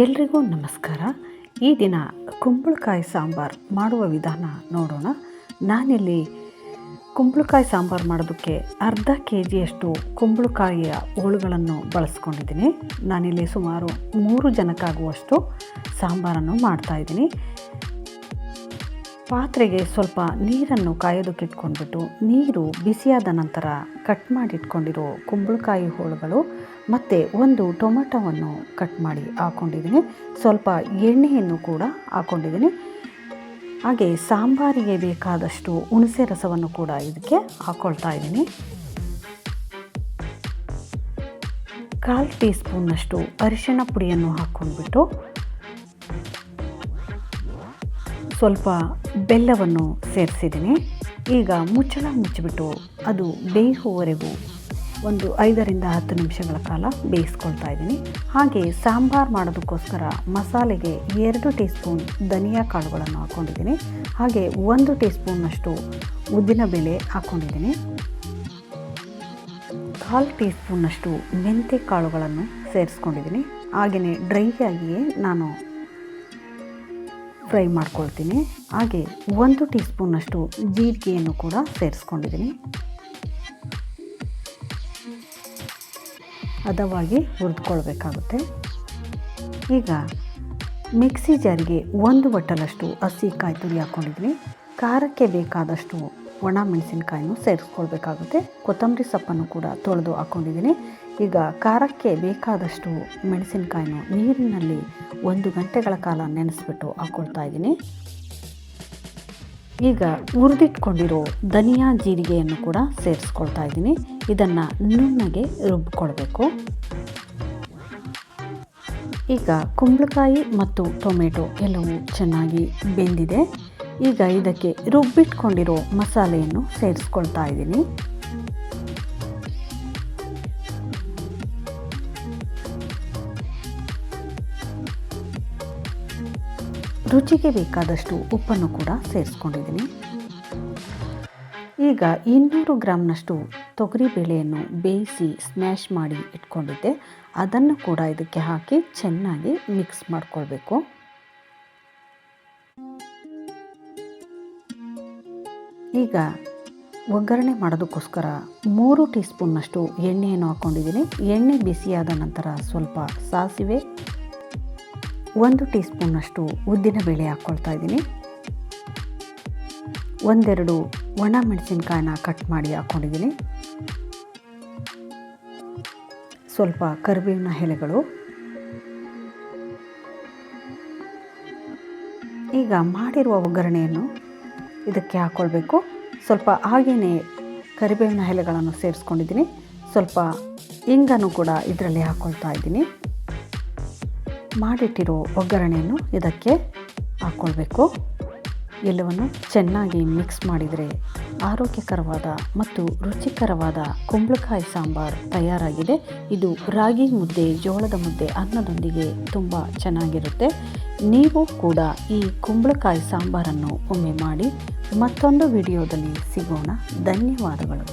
ಎಲ್ರಿಗೂ ನಮಸ್ಕಾರ. ಈ ದಿನ ಕುಂಬಳಕಾಯಿ ಸಾಂಬಾರು ಮಾಡುವ ವಿಧಾನ ನೋಡೋಣ. ನಾನಿಲ್ಲಿ ಕುಂಬಳಕಾಯಿ ಸಾಂಬಾರು ಮಾಡೋದಕ್ಕೆ ಅರ್ಧ ಕೆಜಿಯಷ್ಟು ಕುಂಬಳಕಾಯಿಯ ಹೋಳುಗಳನ್ನು ಬಳಸ್ಕೊಂಡಿದ್ದೀನಿ. ನಾನಿಲ್ಲಿ ಸುಮಾರು 3 ಜನಕ್ಕಾಗುವಷ್ಟು ಸಾಂಬಾರನ್ನು ಮಾಡ್ತಾಯಿದ್ದೀನಿ. ಪಾತ್ರೆಗೆ ಸ್ವಲ್ಪ ನೀರನ್ನು ಕಾಯೋದಕ್ಕೆ ಇಟ್ಕೊಂಡ್ಬಿಟ್ಟು ನೀರು ಬಿಸಿಯಾದ ನಂತರ ಕಟ್ ಮಾಡಿ ಇಟ್ಕೊಂಡಿರೋ ಕುಂಬಳಕಾಯಿ ಹೋಳುಗಳು ಮತ್ತು ಒಂದು ಟೊಮೆಟೊವನ್ನು ಕಟ್ ಮಾಡಿ ಹಾಕ್ಕೊಂಡಿದ್ದೀನಿ. ಸ್ವಲ್ಪ ಎಣ್ಣೆಯನ್ನು ಕೂಡ ಹಾಕ್ಕೊಂಡಿದ್ದೀನಿ. ಹಾಗೆ ಸಾಂಬಾರಿಗೆ ಬೇಕಾದಷ್ಟು ಹುಣಸೆ ರಸವನ್ನು ಕೂಡ ಇದಕ್ಕೆ ಹಾಕ್ಕೊಳ್ತಾ ಇದ್ದೀನಿ. 1/4 ಟೀ ಸ್ಪೂನ್ನಷ್ಟು ಅರಿಶಿಣ ಪುಡಿಯನ್ನು ಹಾಕ್ಕೊಂಡ್ಬಿಟ್ಟು ಸ್ವಲ್ಪ ಬೆಲ್ಲವನ್ನು ಸೇರಿಸಿದ್ದೀನಿ. ಈಗ ಮುಚ್ಚಳ ಮುಚ್ಚಿಬಿಟ್ಟು ಅದು ಬೇಯುವವರೆಗೂ ಒಂದು 5ರಿಂದ 10 ನಿಮಿಷಗಳ ಕಾಲ ಬೇಯಿಸ್ಕೊಳ್ತಾ ಇದ್ದೀನಿ. ಹಾಗೆ ಸಾಂಬಾರು ಮಾಡೋದಕ್ಕೋಸ್ಕರ ಮಸಾಲೆಗೆ 2 ಟೀ ಸ್ಪೂನ್ ಧನಿಯಾ ಕಾಳುಗಳನ್ನು ಹಾಕ್ಕೊಂಡಿದ್ದೀನಿ. ಹಾಗೆ 1 ಟೀ ಸ್ಪೂನ್ನಷ್ಟು ಉದ್ದಿನಬೇಳೆ ಹಾಕ್ಕೊಂಡಿದ್ದೀನಿ. 1/4 ಟೀ ಸ್ಪೂನ್ನಷ್ಟು ಮೆಂತ್ಯ ಕಾಳುಗಳನ್ನು ಸೇರಿಸ್ಕೊಂಡಿದ್ದೀನಿ. ಹಾಗೆಯೇ ಡ್ರೈ ಆಗಿಯೇ ನಾನು ಫ್ರೈ ಮಾಡ್ಕೊಳ್ತೀನಿ. ಹಾಗೆ 1 ಟೀ ಸ್ಪೂನ್ನಷ್ಟು ಜೀರಿಗೆಯನ್ನು ಕೂಡ ಸೇರಿಸ್ಕೊಂಡಿದ್ದೀನಿ. ಹದವಾಗಿ ಹುರಿದುಕೊಳ್ಬೇಕಾಗುತ್ತೆ. ಈಗ ಮಿಕ್ಸಿ ಜಾರಿಗೆ 1 ಬಟ್ಟಲಷ್ಟು ಹಸಿ ಕಾಯಿ ತುರಿ ಹಾಕ್ಕೊಂಡಿದ್ದೀನಿ. ಖಾರಕ್ಕೆ ಬೇಕಾದಷ್ಟು ಒಣ ಮೆಣಸಿನಕಾಯನ್ನು ಸೇರಿಸ್ಕೊಳ್ಬೇಕಾಗುತ್ತೆ. ಕೊತ್ತಂಬರಿ ಸೊಪ್ಪನ್ನು ಕೂಡ ತೊಳೆದು ಹಾಕ್ಕೊಂಡಿದ್ದೀನಿ. ಈಗ ಖಾರಕ್ಕೆ ಬೇಕಾದಷ್ಟು ಮೆಣಸಿನಕಾಯಿನ ನೀರಿನಲ್ಲಿ 1 ಗಂಟೆಗಳ ಕಾಲ ನೆನೆಸ್ಬಿಟ್ಟು ಹಾಕ್ಕೊಳ್ತಾ ಇದ್ದೀನಿ. ಈಗ ಹುರಿದಿಟ್ಕೊಂಡಿರೋ ಧನಿಯಾ ಜೀರಿಗೆಯನ್ನು ಕೂಡ ಸೇರಿಸ್ಕೊಳ್ತಾ ಇದ್ದೀನಿ. ಇದನ್ನು ನುಣ್ಣಗೆ ರುಬ್ಬಿಕೊಳ್ಬೇಕು. ಈಗ ಕುಂಬಳಕಾಯಿ ಮತ್ತು ಟೊಮೆಟೊ ಎಲ್ಲವೂ ಚೆನ್ನಾಗಿ ಬೆಂದಿದೆ. ಈಗ ಇದಕ್ಕೆ ರುಬ್ಬಿಟ್ಕೊಂಡಿರೋ ಮಸಾಲೆಯನ್ನು ಸೇರಿಸ್ಕೊಳ್ತಾ ಇದ್ದೀನಿ. ರುಚಿಗೆ ಬೇಕಾದಷ್ಟು ಉಪ್ಪನ್ನು ಕೂಡ ಸೇರಿಸ್ಕೊಂಡಿದ್ದೀನಿ. ಈಗ 200 ಗ್ರಾಮ್ನಷ್ಟು ತೊಗರಿಬೇಳೆಯನ್ನು ಬೇಯಿಸಿ ಸ್ಮ್ಯಾಶ್ ಮಾಡಿ ಇಟ್ಕೊಂಡಿದ್ದೆ. ಅದನ್ನು ಕೂಡ ಇದಕ್ಕೆ ಹಾಕಿ ಚೆನ್ನಾಗಿ ಮಿಕ್ಸ್ ಮಾಡಿಕೊಳ್ಬೇಕು. ಈಗ ಒಗ್ಗರಣೆ ಮಾಡೋದಕ್ಕೋಸ್ಕರ 3 ಟೀ ಸ್ಪೂನ್ನಷ್ಟು ಎಣ್ಣೆಯನ್ನು ಹಾಕ್ಕೊಂಡಿದ್ದೀನಿ. ಎಣ್ಣೆ ಬಿಸಿಯಾದ ನಂತರ ಸ್ವಲ್ಪ ಸಾಸಿವೆ, 1 ಟೀ ಸ್ಪೂನ್ನಷ್ಟು ಉದ್ದಿನಬೇಳೆ ಹಾಕ್ಕೊಳ್ತಾ ಇದ್ದೀನಿ. 1-2 ಒಣ ಮೆಣಸಿನಕಾಯಿನ ಕಟ್ ಮಾಡಿ ಹಾಕ್ಕೊಂಡಿದ್ದೀನಿ. ಸ್ವಲ್ಪ ಕರಿಬೇವಿನ ಎಲೆಗಳು. ಈಗ ಮಾಡಿರುವ ಒಗ್ಗರಣೆಯನ್ನು ಇದಕ್ಕೆ ಹಾಕ್ಕೊಳ್ಬೇಕು. ಸ್ವಲ್ಪ ಹಾಗೆಯೇ ಕರಿಬೇವಿನ ಎಲೆಗಳನ್ನು ಸೇರಿಸ್ಕೊಂಡಿದ್ದೀನಿ. ಸ್ವಲ್ಪ ಇಂಗನ್ನು ಕೂಡ ಇದರಲ್ಲಿ ಹಾಕ್ಕೊಳ್ತಾ ಇದ್ದೀನಿ. ಮಾಡಿಟ್ಟಿರೋ ಒಗ್ಗರಣೆಯನ್ನು ಇದಕ್ಕೆ ಹಾಕ್ಕೊಳ್ಬೇಕು. ಎಲ್ಲವನ್ನು ಚೆನ್ನಾಗಿ ಮಿಕ್ಸ್ ಮಾಡಿದರೆ ಆರೋಗ್ಯಕರವಾದ ಮತ್ತು ರುಚಿಕರವಾದ ಕುಂಬಳಕಾಯಿ ಸಾಂಬಾರು ತಯಾರಾಗಿದೆ. ಇದು ರಾಗಿ ಮುದ್ದೆ, ಜೋಳದ ಮುದ್ದೆ, ಅನ್ನದೊಂದಿಗೆ ತುಂಬ ಚೆನ್ನಾಗಿರುತ್ತೆ. ನೀವು ಕೂಡ ಈ ಕುಂಬಳಕಾಯಿ ಸಾಂಬಾರನ್ನು ಒಮ್ಮೆ ಮಾಡಿ. ಮತ್ತೊಂದು ವಿಡಿಯೋದಲ್ಲಿ ಸಿಗೋಣ. ಧನ್ಯವಾದಗಳು.